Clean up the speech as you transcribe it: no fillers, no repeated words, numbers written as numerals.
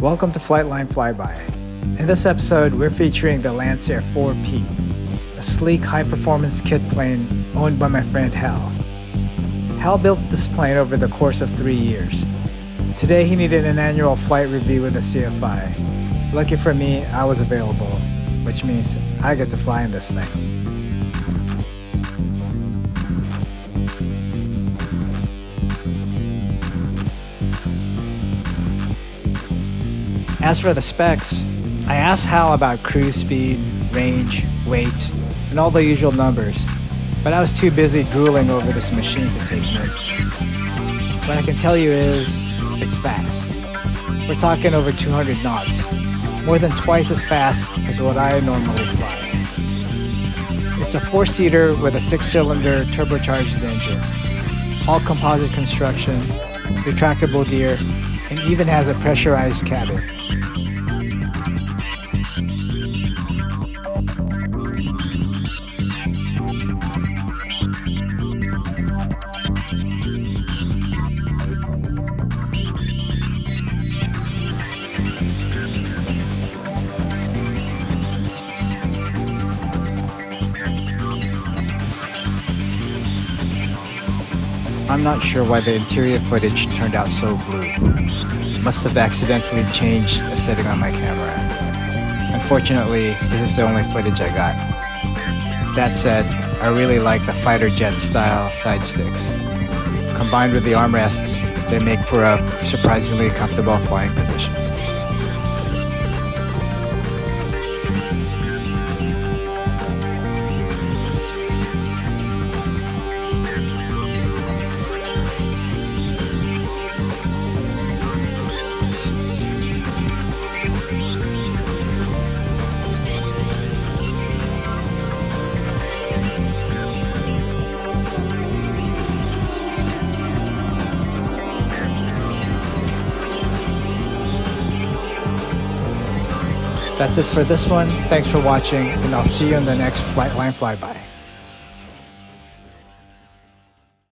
Welcome to Flightline Flyby. In this episode, we're featuring the Lancair 4P, a sleek, high-performance kit plane owned by my friend Hal. Hal built this plane over the course of 3 years. Today, he needed an annual flight review with a CFI. Lucky for me, I was available, which means I get to fly in this thing. As for the specs, I asked Hal about cruise speed, range, weights, and all the usual numbers, but I was too busy drooling over this machine to take notes. What I can tell you is, it's fast. We're talking over 200 knots, more than twice as fast as what I normally fly. It's a 4-seater with a 6-cylinder turbocharged engine, all-composite construction, retractable gear, and even has a pressurized cabin. I'm not sure why the interior footage turned out so blue. Must have accidentally changed the setting on my camera. Unfortunately, this is the only footage I got. That said, I really like the fighter jet style side sticks. Combined with the armrests, they make for a surprisingly comfortable flying position. That's it for this one. Thanks for watching, and I'll see you in the next Flightline Flyby.